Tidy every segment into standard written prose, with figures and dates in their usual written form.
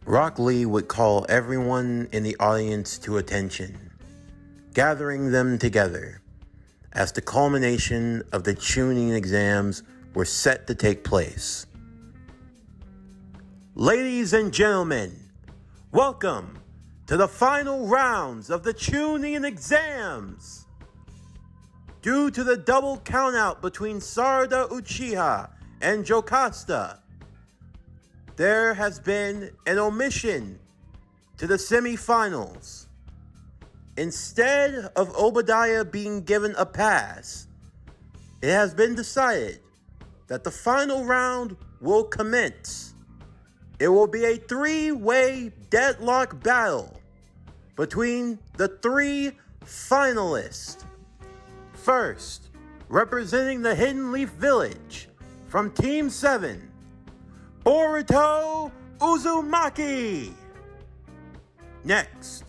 Rock Lee would call everyone in the audience to attention, gathering them together as the culmination of the tuning exams were set to take place. Ladies and gentlemen, welcome to the final rounds of the tuning exams. Due to the double countout between Sarada Uchiha and Jocasta, there has been an omission to the semifinals. Instead of Obadiah being given a pass, it has been decided that the final round will commence. It will be a three-way deadlock battle between the three finalists. First, representing the Hidden Leaf Village from Team 7, Boruto Uzumaki. Next,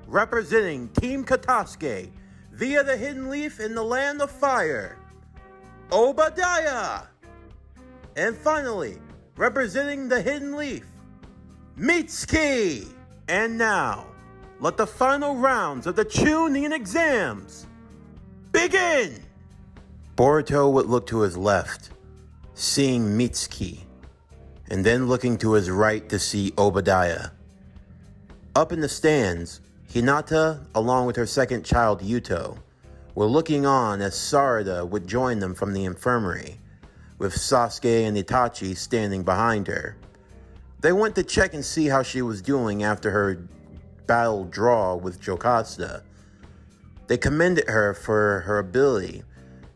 representing Team Katasuke via the Hidden Leaf in the Land of Fire, Obadiah. And finally, representing the Hidden Leaf, Mitsuki. And now, let the final rounds of the tuning exams begin. Boruto would look to his left, seeing Mitsuki, and then looking to his right to see Obadiah. Up in the stands, Hinata, along with her second child Yuto, were looking on as Sarada would join them from the infirmary, with Sasuke and Itachi standing behind her. They went to check and see how she was doing after her battle draw with Jocasta. They commended her for her ability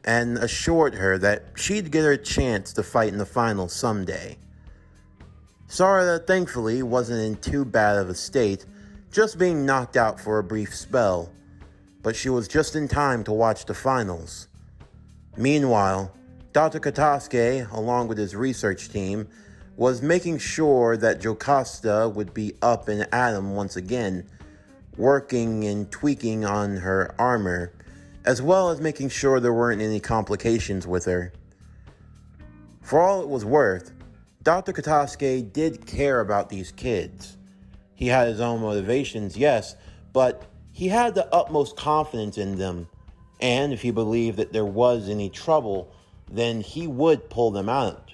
and assured her that she'd get her chance to fight in the finals someday. Sarada, thankfully, wasn't in too bad of a state, just being knocked out for a brief spell, but she was just in time to watch the finals. Meanwhile, Dr. Katasuke, along with his research team, was making sure that Jocasta would be up and at him once again, working and tweaking on her armor, as well as making sure there weren't any complications with her. For all it was worth, Dr. Katasuke did care about these kids. He had his own motivations, yes, but he had the utmost confidence in them, and if he believed that there was any trouble, then he would pull them out.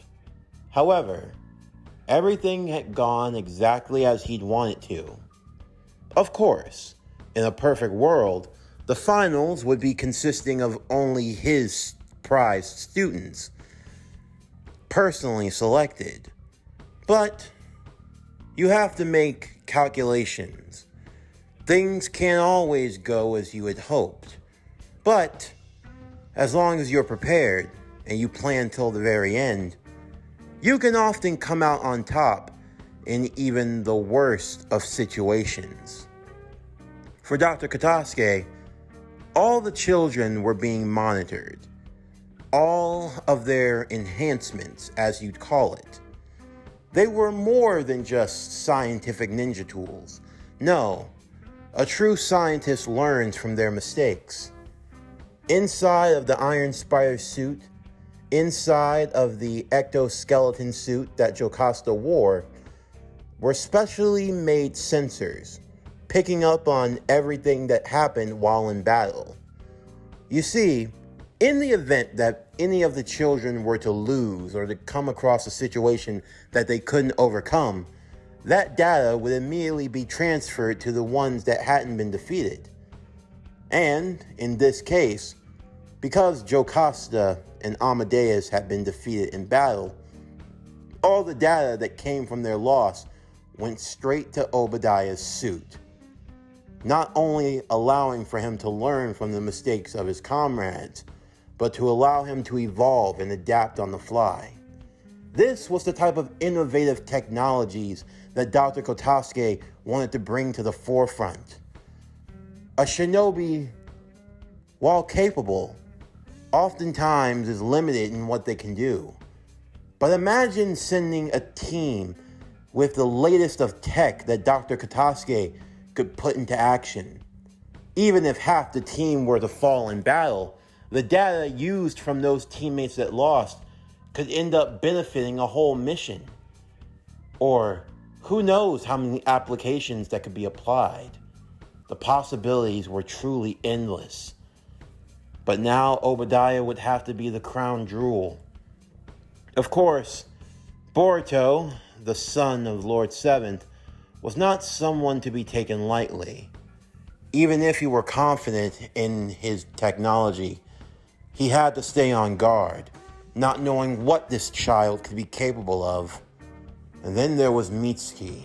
However, everything had gone exactly as he'd wanted to. Of course, in a perfect world, the finals would be consisting of only his prized students, personally selected. But you have to make calculations. Things can't always go as you had hoped. But as long as you're prepared and you plan till the very end, you can often come out on top in even the worst of situations. For Dr. Katasuke, all the children were being monitored. All of their enhancements, as you'd call it. They were more than just scientific ninja tools. No, a true scientist learns from their mistakes. Inside of the Iron Spider suit, inside of the ectoskeleton suit that Jocasta wore, were specially made sensors, picking up on everything that happened while in battle. You see, in the event that any of the children were to lose or to come across a situation that they couldn't overcome, that data would immediately be transferred to the ones that hadn't been defeated. And, in this case, because Jocasta and Amadeus had been defeated in battle, all the data that came from their loss went straight to Obadiah's suit, not only allowing for him to learn from the mistakes of his comrades, but to allow him to evolve and adapt on the fly. This was the type of innovative technologies that Dr. Katasuke wanted to bring to the forefront. A shinobi, while capable, oftentimes is limited in what they can do. But imagine sending a team with the latest of tech that Dr. Katasuke could put into action. Even if half the team were to fall in battle, the data used from those teammates that lost could end up benefiting a whole mission. Or Who knows how many applications that could be applied? The possibilities were truly endless. But now Obadiah would have to be the crown jewel. Of course, Boruto, the son of Lord Seventh, was not someone to be taken lightly. Even if he were confident in his technology, he had to stay on guard, not knowing what this child could be capable of. And then there was Mitsuki.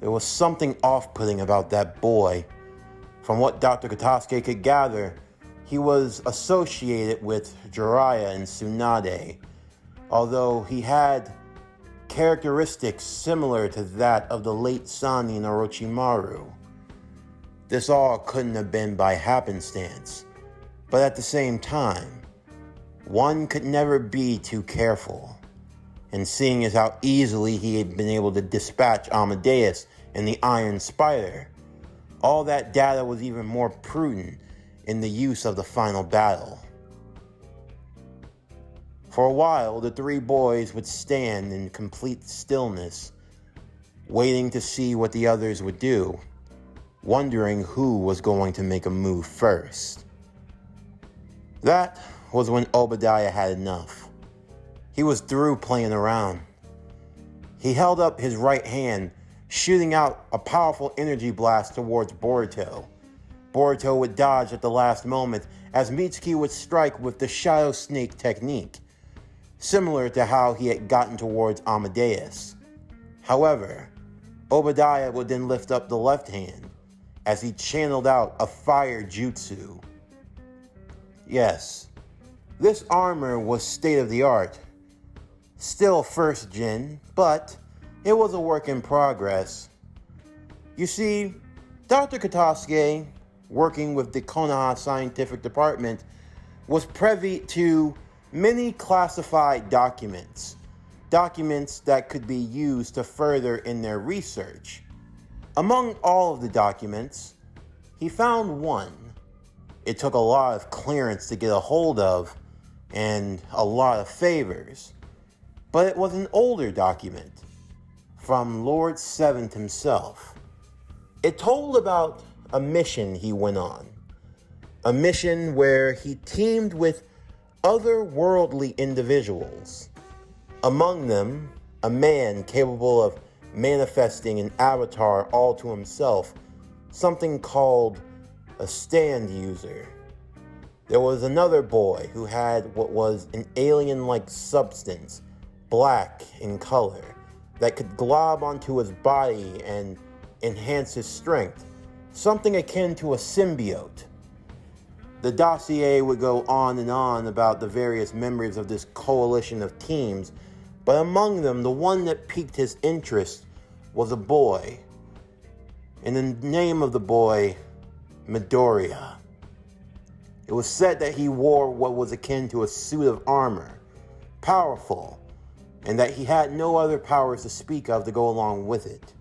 There was something off-putting about that boy. From what Dr. Katasuke could gather, he was associated with Jiraiya and Tsunade, although he had characteristics similar to that of the late Sani and Orochimaru. This all couldn't have been by happenstance, but at the same time, one could never be too careful. And seeing as how easily he had been able to dispatch Amadeus and the Iron Spider, all that data was even more prudent in the use of the final battle. For a while, the three boys would stand in complete stillness, waiting to see what the others would do, wondering who was going to make a move first. That was when Obadiah had enough. He was through playing around. He held up his right hand, shooting out a powerful energy blast towards Boruto. Boruto would dodge at the last moment as Mitsuki would strike with the Shadow Snake technique, similar to how he had gotten towards Amadeus. However, Obadiah would then lift up the left hand as he channeled out a fire jutsu. Yes, this armor was state-of-the-art, still first gen, but it was a work in progress. You see, Dr. Katasuke, working with the Konoha Scientific Department, was privy to many classified documents that could be used to further in their research. Among all of the documents, he found one. It took a lot of clearance to get a hold of and a lot of favors, but it was an older document from Lord Seventh himself. It told about a mission he went on, a mission where he teamed with otherworldly individuals. Among them, a man capable of manifesting an avatar all to himself, something called a stand user. There was another boy who had what was an alien-like substance, black in color, that could glob onto his body and enhance his strength, something akin to a symbiote. The dossier would go on and on about the various members of this coalition of teams, but among them, the one that piqued his interest was a boy. And the name of the boy, Midoriya. It was said that he wore what was akin to a suit of armor, powerful, and that he had no other powers to speak of to go along with it.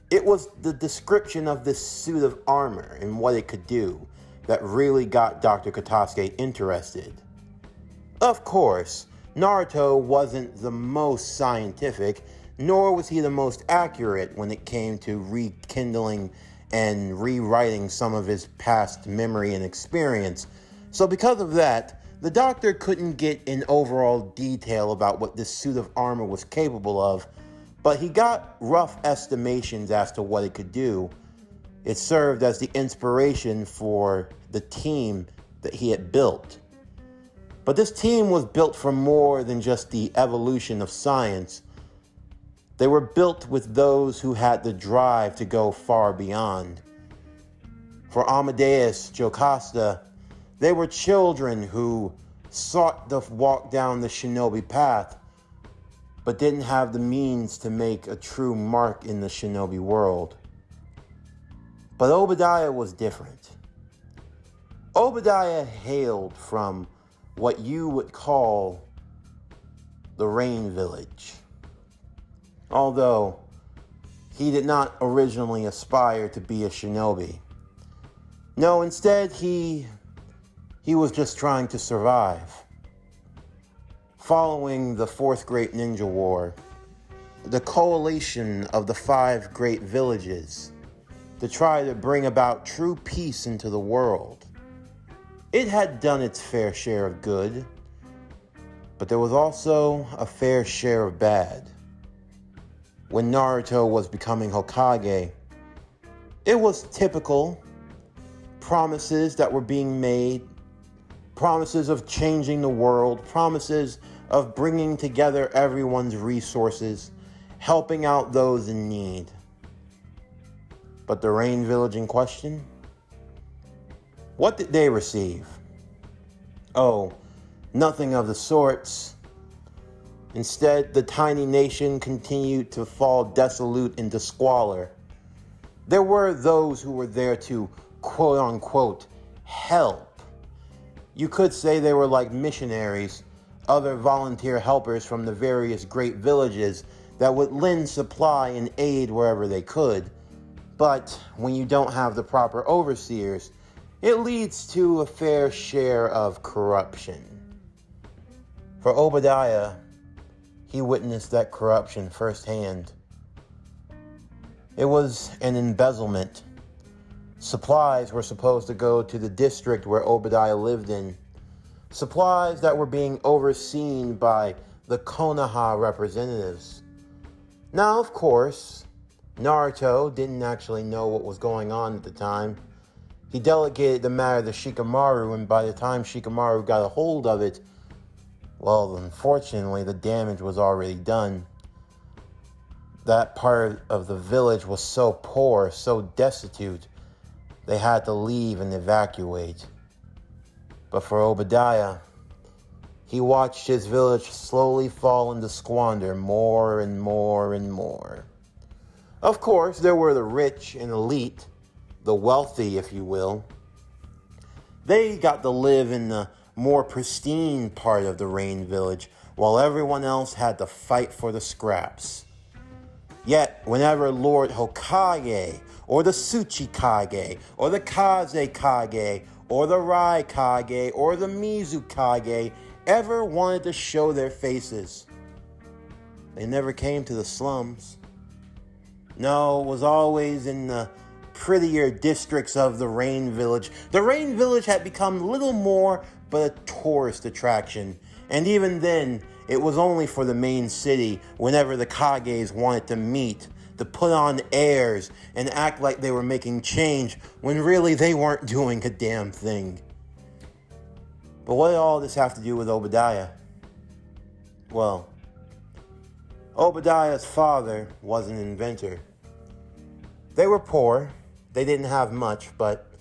It was the description of this suit of armor and what it could do that really got Dr. Katasuke interested. Of course, Naruto wasn't the most scientific, nor was he the most accurate when it came to rekindling and rewriting some of his past memory and experience. So because of that, the doctor couldn't get in overall detail about what this suit of armor was capable of, but he got rough estimations as to what it could do. It served as the inspiration for the team that he had built. But this team was built for more than just the evolution of science. They were built with those who had the drive to go far beyond. For Amadeus, Jocasta, they were children who sought to walk down the shinobi path, but didn't have the means to make a true mark in the shinobi world. But Obadiah was different. Obadiah hailed from what you would call the Rain Village. Although he did not originally aspire to be a shinobi. No, instead he was just trying to survive. Following the Fourth Great Ninja War, the coalition of the 5 great villages to try to bring about true peace into the world. It had done its fair share of good, but there was also a fair share of bad. When Naruto was becoming Hokage, it was typical promises that were being made, promises of changing the world, promises of bringing together everyone's resources, helping out those in need. But the Rain Village in question? What did they receive? Oh, nothing of the sorts. Instead, the tiny nation continued to fall desolate into squalor. There were those who were there to, quote-unquote, help. You could say they were like missionaries, other volunteer helpers from the various great villages that would lend supply and aid wherever they could. But when you don't have the proper overseers, it leads to a fair share of corruption. For Obadiah, he witnessed that corruption firsthand. It was an embezzlement. Supplies were supposed to go to the district where Obadiah lived in. Supplies that were being overseen by the Konoha representatives. Now, of course, Naruto didn't actually know what was going on at the time. He delegated the matter to Shikamaru, and by the time Shikamaru got a hold of it, well, unfortunately, the damage was already done. That part of the village was so poor, so destitute, they had to leave and evacuate. But for Obadiah, he watched his village slowly fall into squander more and more and more. Of course, there were the rich and elite, the wealthy, if you will. They got to live in the more pristine part of the Rain Village, while everyone else had to fight for the scraps. Yet, whenever Lord Hokage, or the Tsuchikage, or the Kazekage, or the Raikage, or the Mizukage ever wanted to show their faces, they never came to the slums. No, it was always in the prettier districts of the Rain Village. The Rain Village had become little more but a tourist attraction, and even then, it was only for the main city whenever the Kages wanted to meet, to put on airs and act like they were making change when really they weren't doing a damn thing. But what did all this have to do with Obadiah? Well, Obadiah's father was an inventor. They were poor, they didn't have much, but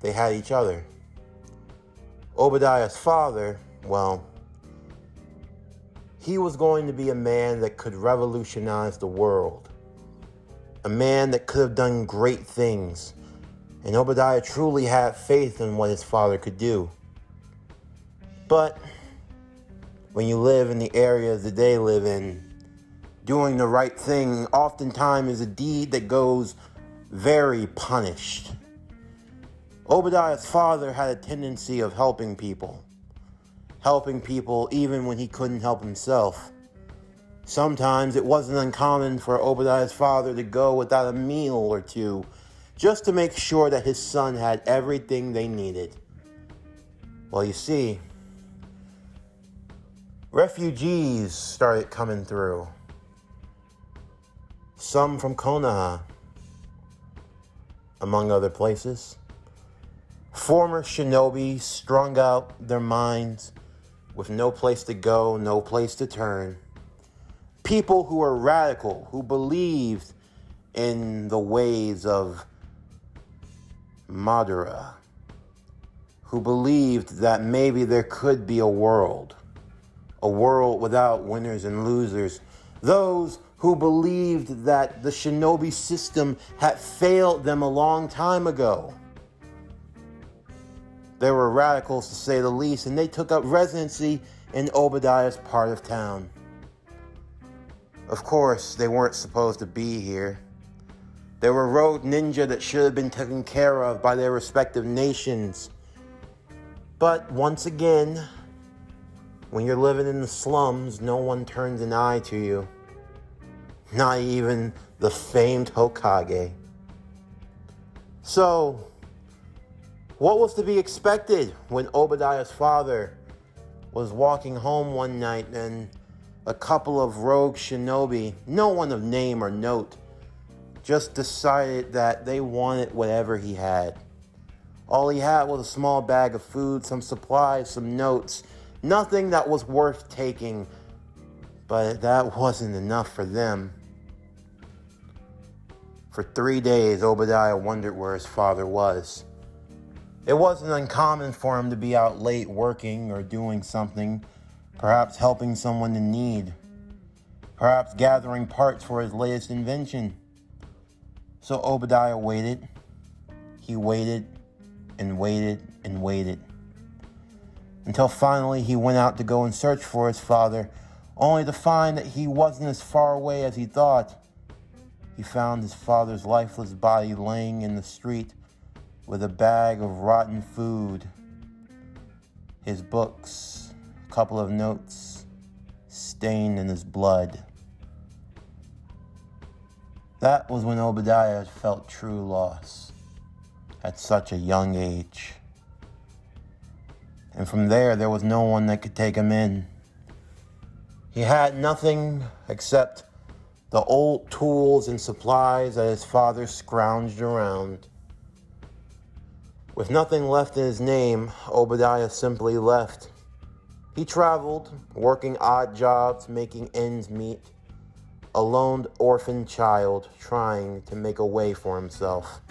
they had each other. Obadiah's father, well, he was going to be a man that could revolutionize the world. A man that could have done great things. And Obadiah truly had faith in what his father could do. But when you live in the areas that they live in, doing the right thing oftentimes is a deed that goes very punished. Obadiah's father had a tendency of helping people even when he couldn't help himself. Sometimes it wasn't uncommon for Obadiah's father to go without a meal or two, just to make sure that his son had everything they needed. Well, you see, refugees started coming through. Some from Konoha, among other places. Former shinobi strung out their minds with no place to go, no place to turn. People who were radical, who believed in the ways of Madara, who believed that maybe there could be a world without winners and losers. Those who believed that the shinobi system had failed them a long time ago. They were radicals, to say the least, and they took up residency in Obadiah's part of town. Of course, they weren't supposed to be here. They were rogue ninja that should have been taken care of by their respective nations. But once again, when you're living in the slums, no one turns an eye to you. Not even the famed Hokage. So, what was to be expected when Obadiah's father was walking home one night and a couple of rogue shinobi, no one of name or note, just decided that they wanted whatever he had. All he had was a small bag of food, some supplies, some notes, nothing that was worth taking, but that wasn't enough for them. For 3 days, Obadiah wondered where his father was. It wasn't uncommon for him to be out late working or doing something, perhaps helping someone in need, perhaps gathering parts for his latest invention. So Obadiah waited. He waited and waited and waited, until finally he went out to go and search for his father, only to find that he wasn't as far away as he thought. He found his father's lifeless body laying in the street with a bag of rotten food, his books, a couple of notes, stained in his blood. That was when Obadiah felt true loss at such a young age. And from there was no one that could take him in. He had nothing except the old tools and supplies that his father scrounged around. With nothing left in his name, Obadiah simply left. He traveled, working odd jobs, making ends meet, a lone orphan child trying to make a way for himself.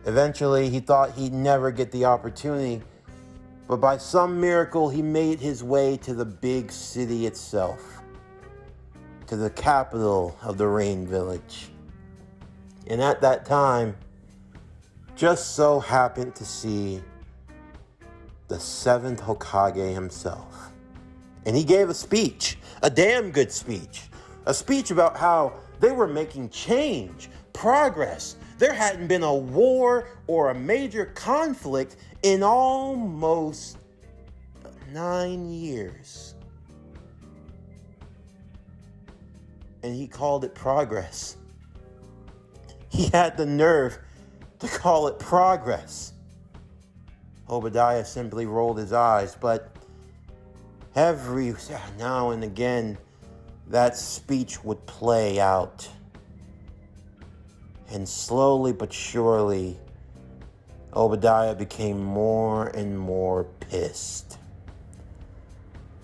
Eventually, he thought he'd never get the opportunity, but by some miracle, he made his way to the big city itself, to the capital of the Rain Village. And at that time, just so happened to see the 7th Hokage himself. And he gave a speech, a damn good speech, a speech about how they were making change, progress. There hadn't been a war or a major conflict in almost 9 years. And he called it progress. He had the nerve to call it progress. Obadiah simply rolled his eyes, but every now and again, that speech would play out. And slowly but surely, Obadiah became more and more pissed.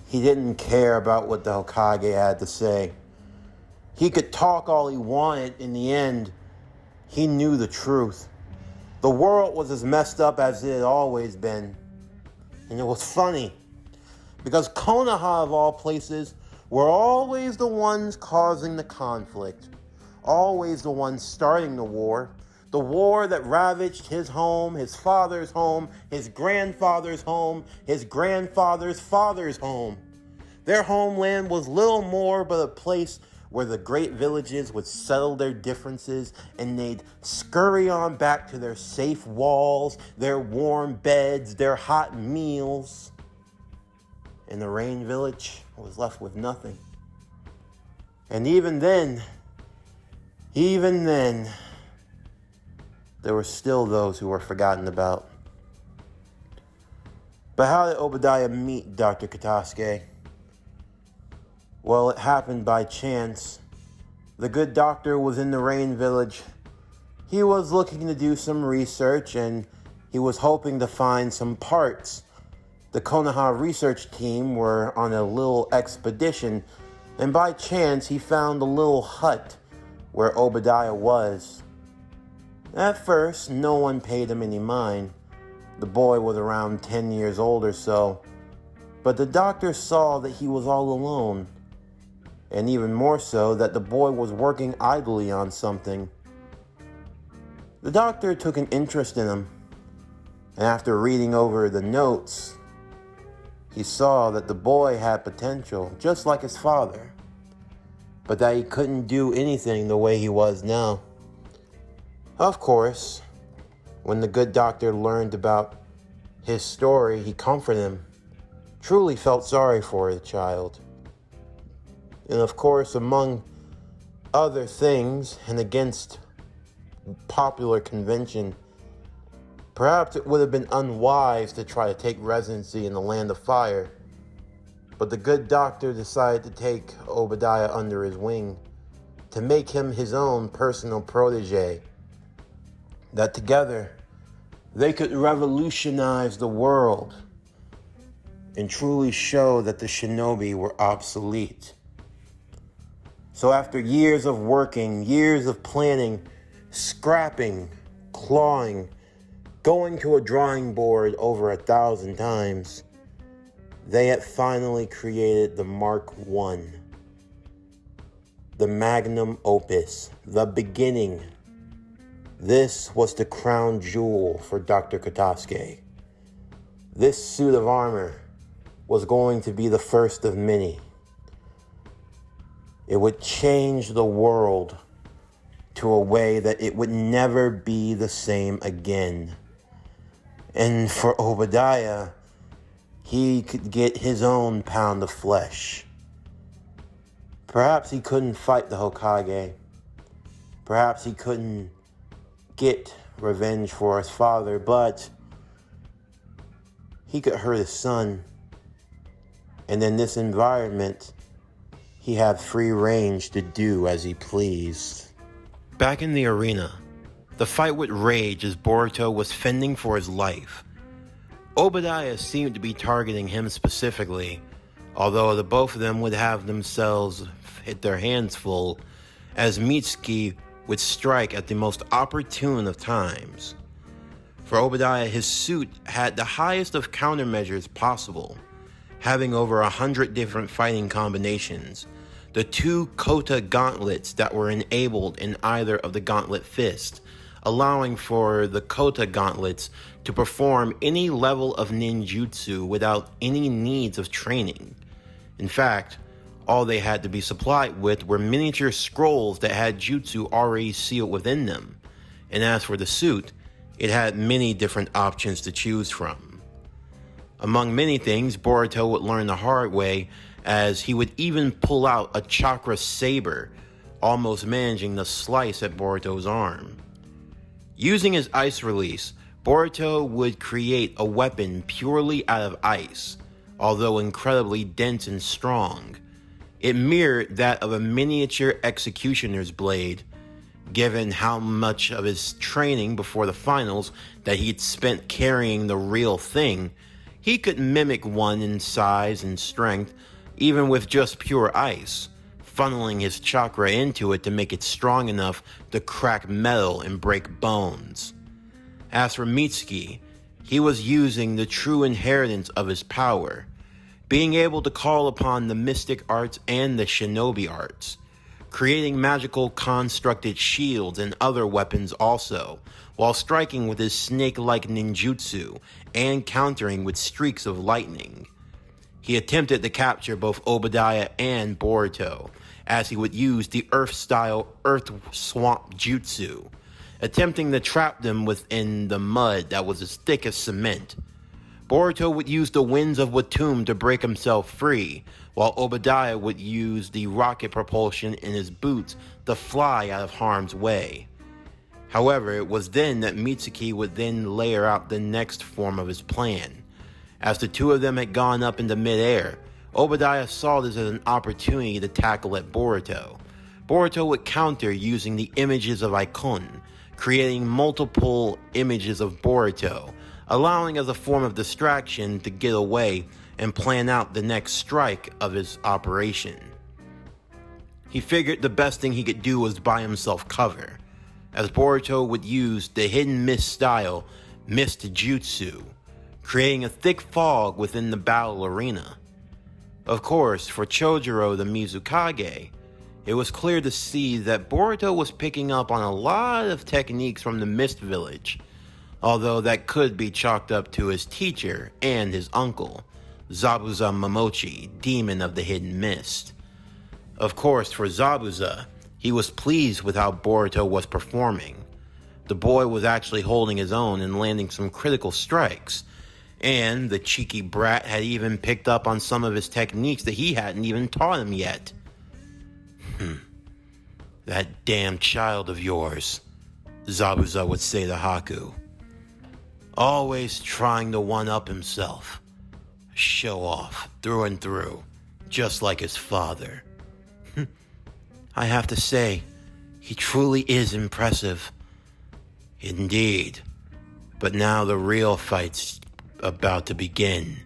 He didn't care about what the Hokage had to say. He could talk all he wanted. In the end, he knew the truth. The world was as messed up as it had always been. And it was funny, because Konoha, of all places, were always the ones causing the conflict, always the ones starting the war that ravaged his home, his father's home, his grandfather's home, his grandfather's father's home. Their homeland was little more but a place where the great villages would settle their differences and they'd scurry on back to their safe walls, their warm beds, their hot meals. And the Rain Village was left with nothing. And even then, there were still those who were forgotten about. But how did Obadiah meet Dr. Katasuke? Well, it happened by chance. The good doctor was in the Rain Village. He was looking to do some research, and he was hoping to find some parts. The Konoha research team were on a little expedition, and by chance he found a little hut where Obadiah was. At first, no one paid him any mind. The boy was around 10 years old or so, but the doctor saw that he was all alone. And even more so, that the boy was working idly on something. The doctor took an interest in him, and after reading over the notes, he saw that the boy had potential, just like his father, but that he couldn't do anything the way he was now. Of course, when the good doctor learned about his story, he comforted him, truly felt sorry for the child. And of course, among other things and against popular convention, perhaps it would have been unwise to try to take residency in the Land of Fire. But the good doctor decided to take Obadiah under his wing to make him his own personal protege. That together, they could revolutionize the world and truly show that the shinobi were obsolete. So after years of working, years of planning, scrapping, clawing, going to a drawing board over 1,000 times, they had finally created the Mark I, the magnum opus, the beginning. This was the crown jewel for Dr. Kotasuke. This suit of armor was going to be the first of many. It would change the world to a way that it would never be the same again. And for Obadiah, he could get his own pound of flesh. Perhaps he couldn't fight the Hokage. Perhaps he couldn't get revenge for his father, but he could hurt his son. And in this environment, he had free range to do as he pleased. Back in the arena, the fight would rage as Boruto was fending for his life. Obadiah seemed to be targeting him specifically, although the both of them would have themselves hit their hands full, as Mitsuki would strike at the most opportune of times. For Obadiah, his suit had the highest of countermeasures possible, having over 100 different fighting combinations, the 2 Kota gauntlets that were enabled in either of the gauntlet fists, allowing for the Kota gauntlets to perform any level of ninjutsu without any needs of training. In fact, all they had to be supplied with were miniature scrolls that had jutsu already sealed within them. And as for the suit, it had many different options to choose from. Among many things, Boruto would learn the hard way, as he would even pull out a chakra saber, almost managing to slice at Boruto's arm. Using his ice release, Boruto would create a weapon purely out of ice, although incredibly dense and strong. It mirrored that of a miniature executioner's blade, given how much of his training before the finals that he'd spent carrying the real thing. He could mimic one in size and strength, even with just pure ice, funneling his chakra into it to make it strong enough to crack metal and break bones. As for Mitsuki, he was using the true inheritance of his power, being able to call upon the mystic arts and the shinobi arts, creating magical constructed shields and other weapons also, while striking with his snake-like ninjutsu and countering with streaks of lightning. He attempted to capture both Obadiah and Boruto, as he would use the Earth-style Earth Swamp Jutsu, attempting to trap them within the mud that was as thick as cement. Boruto would use the winds of Watum to break himself free, while Obadiah would use the rocket propulsion in his boots to fly out of harm's way. However, it was then that Mitsuki would then layer out the next form of his plan. As the two of them had gone up into midair, Obadiah saw this as an opportunity to tackle at Boruto. Boruto would counter using the images of Icon, creating multiple images of Boruto, allowing as a form of distraction to get away and plan out the next strike of his operation. He figured the best thing he could do was buy himself cover, as Boruto would use the hidden mist style Mist Jutsu, creating a thick fog within the battle arena. Of course, for Chojuro the Mizukage, it was clear to see that Boruto was picking up on a lot of techniques from the Mist Village, although that could be chalked up to his teacher and his uncle, Zabuza Momochi, Demon of the Hidden Mist. Of course, for Zabuza, he was pleased with how Boruto was performing. The boy was actually holding his own and landing some critical strikes, and the cheeky brat had even picked up on some of his techniques that he hadn't even taught him yet. That damn child of yours, Zabuza would say to Haku. Always trying to one-up himself. Show off, through and through, just like his father. I have to say, he truly is impressive. Indeed. But now the real fight's about to begin.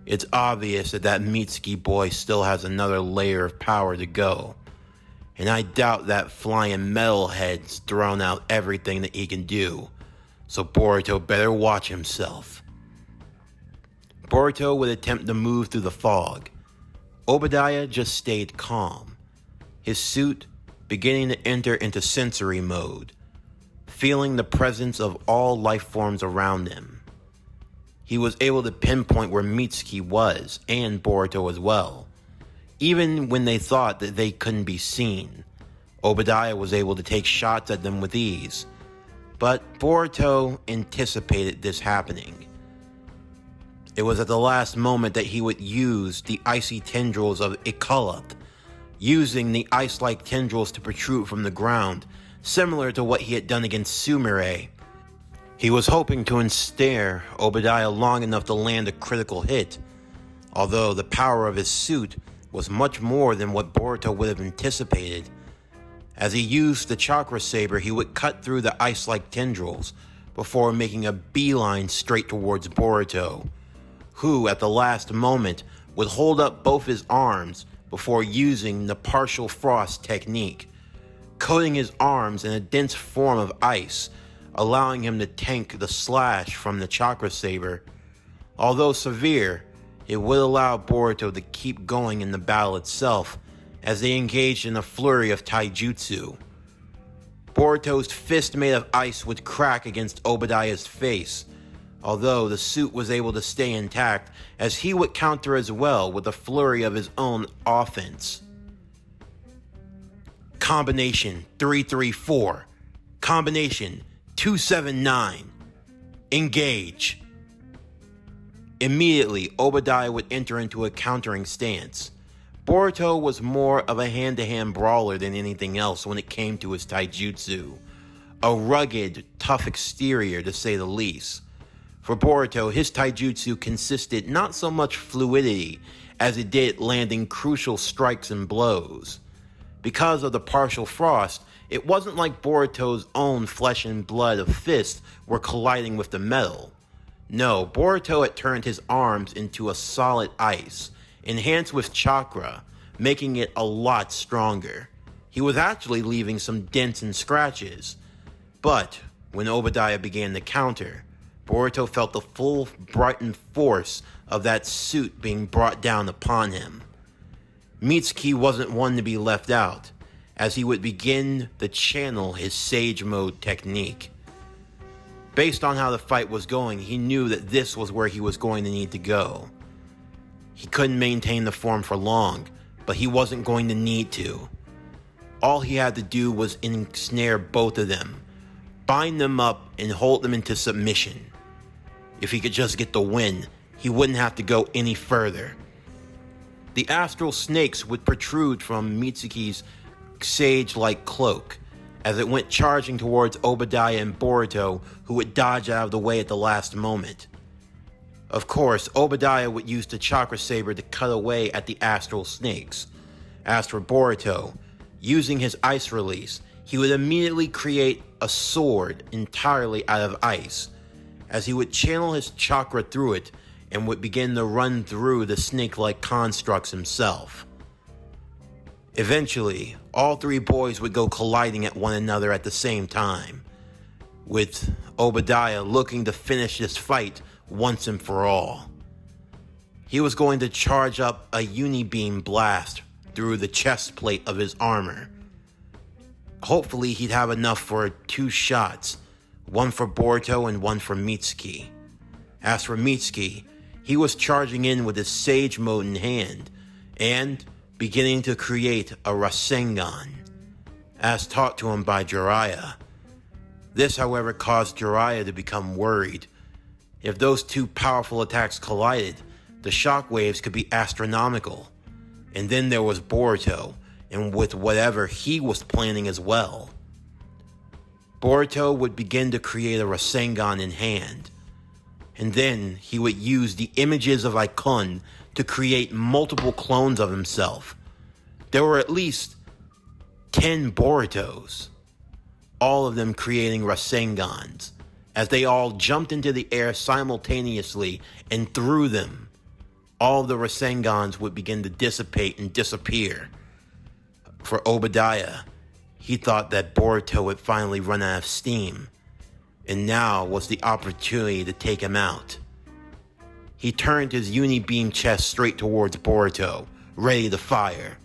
It's obvious that Mitsuki boy still has another layer of power to go. And I doubt that flying metalhead's thrown out everything that he can do. So Boruto better watch himself. Boruto would attempt to move through the fog. Obadiah just stayed calm, his suit beginning to enter into sensory mode, feeling the presence of all life forms around him. He was able to pinpoint where Mitsuki was, and Boruto as well. Even when they thought that they couldn't be seen, Obadiah was able to take shots at them with ease. But Boruto anticipated this happening. It was at the last moment that he would use the icy tendrils of Ikaluth, using the ice-like tendrils to protrude from the ground, similar to what he had done against Sumire. He was hoping to ensnare Obadiah long enough to land a critical hit, although the power of his suit was much more than what Boruto would have anticipated. As he used the chakra saber, he would cut through the ice-like tendrils before making a beeline straight towards Boruto, who at the last moment would hold up both his arms before using the partial frost technique, coating his arms in a dense form of ice, allowing him to tank the slash from the chakra saber. Although severe, it would allow Boruto to keep going in the battle itself as they engaged in a flurry of taijutsu. Boruto's fist made of ice would crack against Obadiah's face, although the suit was able to stay intact as he would counter as well with a flurry of his own offense. Combination 334. Combination 279. Engage. Immediately, Obadiah would enter into a countering stance. Boruto was more of a hand-to-hand brawler than anything else when it came to his taijutsu. A rugged, tough exterior to say the least. For Boruto, his taijutsu consisted not so much fluidity as it did landing crucial strikes and blows. Because of the partial frost, it wasn't like Boruto's own flesh and blood of fists were colliding with the metal. No, Boruto had turned his arms into a solid ice, enhanced with chakra, making it a lot stronger. He was actually leaving some dents and scratches. But when Obadiah began to counter, Boruto felt the full brightened force of that suit being brought down upon him. Mitsuki wasn't one to be left out, as he would begin to channel his Sage Mode technique. Based on how the fight was going, he knew that this was where he was going to need to go. He couldn't maintain the form for long, but he wasn't going to need to. All he had to do was ensnare both of them, bind them up, and hold them into submission. If he could just get the win, he wouldn't have to go any further. The astral snakes would protrude from Mitsuki's sage-like cloak as it went charging towards Obadiah and Boruto, who would dodge out of the way at the last moment. Of course, Obadiah would use the chakra saber to cut away at the astral snakes. As for Boruto, using his ice release, he would immediately create a sword entirely out of ice, as he would channel his chakra through it and would begin to run through the snake-like constructs himself. Eventually, all three boys would go colliding at one another at the same time, with Obadiah looking to finish this fight once and for all. He was going to charge up a unibeam blast through the chest plate of his armor. Hopefully he'd have enough for 2 shots, one for Boruto and one for Mitsuki. As for Mitsuki, he was charging in with his Sage Mode in hand, and beginning to create a Rasengan, as taught to him by Jiraiya. This, however, caused Jiraiya to become worried. If those 2 powerful attacks collided, the shockwaves could be astronomical. And then there was Boruto. and with whatever he was planning as well. Boruto would begin to create a Rasengan in hand, and then he would use the images of Icon to create multiple clones of himself. There were at least 10 Borutos, all of them creating Rasengans, as they all jumped into the air simultaneously and threw them. All of the Rasengans would begin to dissipate and disappear. For Obadiah, he thought that Boruto had finally run out of steam, and now was the opportunity to take him out. He turned his Uni-Beam chest straight towards Boruto, ready to fire.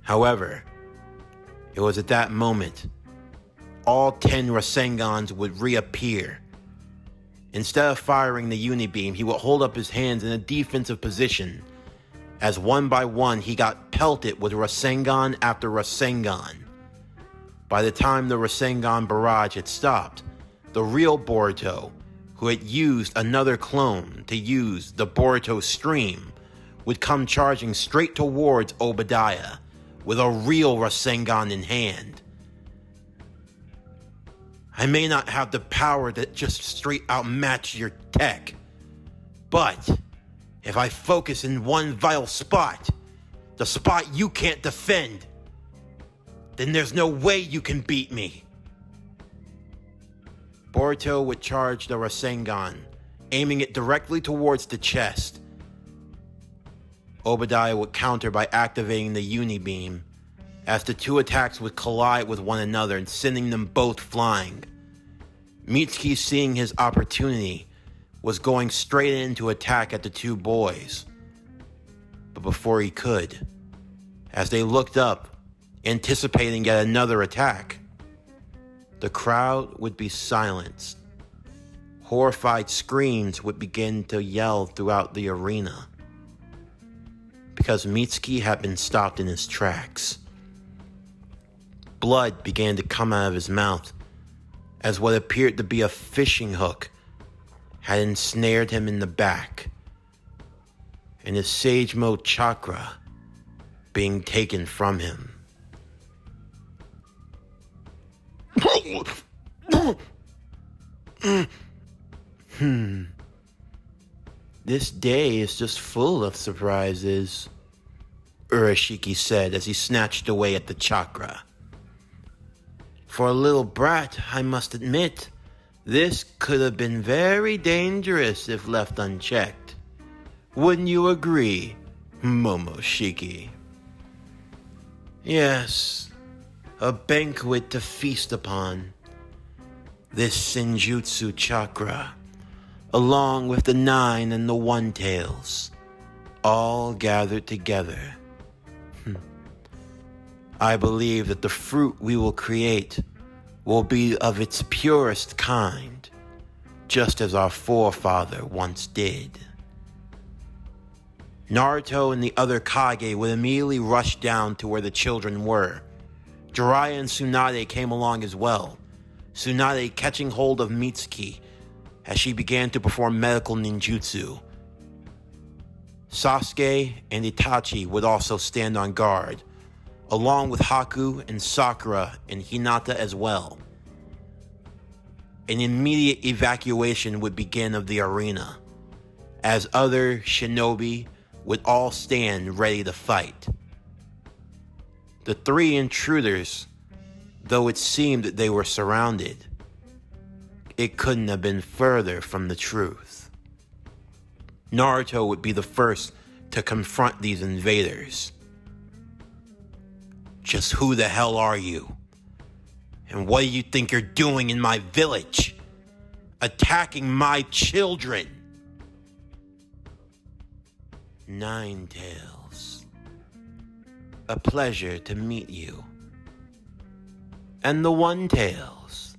However, it was at that moment all 10 Rasengans would reappear. Instead of firing the Uni-Beam, he would hold up his hands in a defensive position, as one by one he got pelted with Rasengan after Rasengan. By the time the Rasengan barrage had stopped, the real Boruto, who had used another clone to use the Boruto stream, would come charging straight towards Obadiah with a real Rasengan in hand. I may not have the power that just straight outmatch your tech, but if I focus in one vital spot, the spot you can't defend, then there's no way you can beat me. Boruto would charge the Rasengan, aiming it directly towards the chest. Obadiah would counter by activating the Uni-Beam, as the two attacks would collide with one another and sending them both flying. Mitsuki, seeing his opportunity, was going straight in to attack at the two boys. But before he could, as they looked up, anticipating yet another attack, the crowd would be silenced. Horrified screams would begin to yell throughout the arena, because Mitsuki had been stopped in his tracks. Blood began to come out of his mouth, as what appeared to be a fishing hook had ensnared him in the back, and his Sage Mode chakra being taken from him. This day is just full of surprises, Urashiki said as he snatched away at the chakra. For a little brat, I must admit, this could have been very dangerous if left unchecked. Wouldn't you agree, Momoshiki? Yes, a banquet to feast upon. This Senjutsu chakra, along with the 9 and the 1 tails, all gathered together. I believe that the fruit we will create will be of its purest kind, just as our forefather once did. Naruto and the other Kage would immediately rush down to where the children were. Jiraiya and Tsunade came along as well, Tsunade catching hold of Mitsuki as she began to perform medical ninjutsu. Sasuke and Itachi would also stand on guard, along with Haku and Sakura and Hinata as well. An immediate evacuation would begin of the arena, as other shinobi would all stand ready to fight. The 3 intruders, though it seemed that they were surrounded, it couldn't have been further from the truth. Naruto would be the first to confront these invaders. Just who the hell are you? And what do you think you're doing in my village? Attacking my children? 9 Tails. A pleasure to meet you. And the 1 Tails.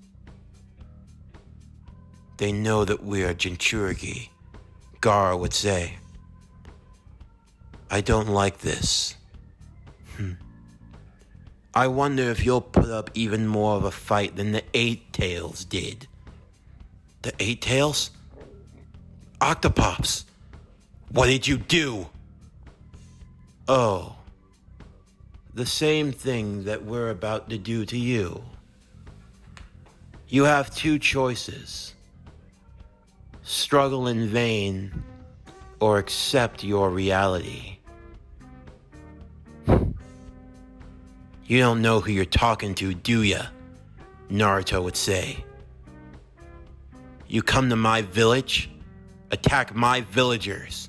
They know that we are Jinchuriki, Gaara would say. I don't like this. I wonder if you'll put up even more of a fight than the 8 Tails did. The 8 Tails? Octopops! What did you do? Oh, the same thing that we're about to do to you. You have two choices: struggle in vain or accept your reality. You don't know who you're talking to, do ya? Naruto would say. You come to my village, attack my villagers.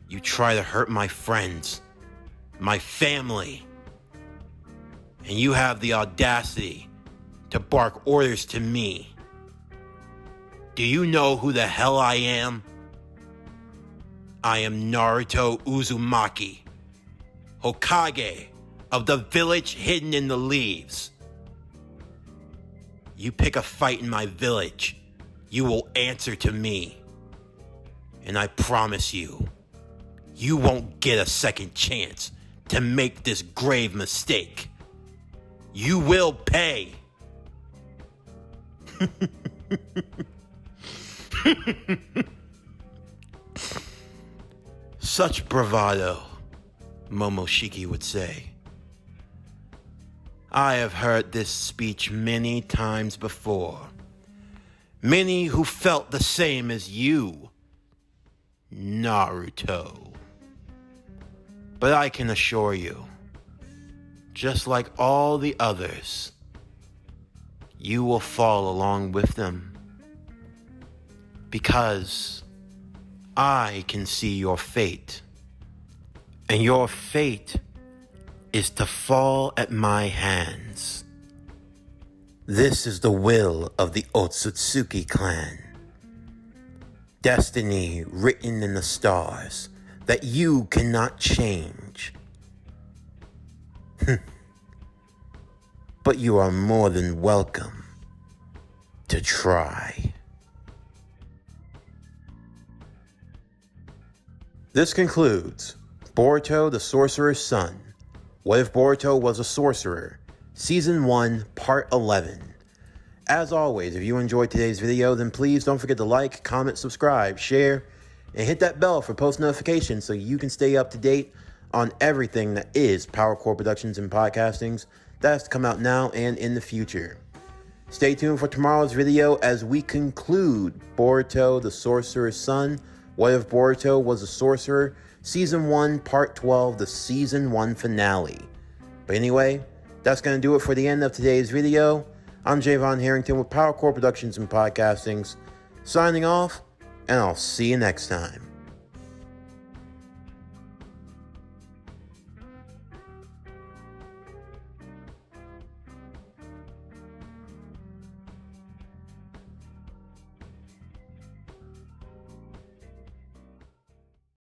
You try to hurt my friends, my family. And you have the audacity to bark orders to me. Do you know who the hell I am? I am Naruto Uzumaki, Hokage of the village hidden in the leaves. You pick a fight in my village, you will answer to me. And I promise you, you won't get a second chance to make this grave mistake. You will pay. Such bravado, Momoshiki would say. I have heard this speech many times before. Many who felt the same as you, Naruto. But I can assure you, just like all the others, you will fall along with them. Because I can see your fate. And your fate is to fall at my hands. This is the will of the Otsutsuki clan. Destiny written in the stars that you cannot change. But you are more than welcome to try. This concludes Boruto the Sorcerer's Son. What if Boruto was a sorcerer? Season 1, Part 11. As always, if you enjoyed today's video, then please don't forget to like, comment, subscribe, share, and hit that bell for post notifications so you can stay up to date on everything that is PowerCore Productions and Podcastings that's to come out now and in the future. Stay tuned for tomorrow's video as we conclude Boruto the Sorcerer's Son. What if Boruto was a sorcerer? Season 1, Part 12, the Season 1 finale. But anyway, that's going to do it for the end of today's video. I'm Javon Harrington with PowerCore Productions and Podcastings, signing off, and I'll see you next time.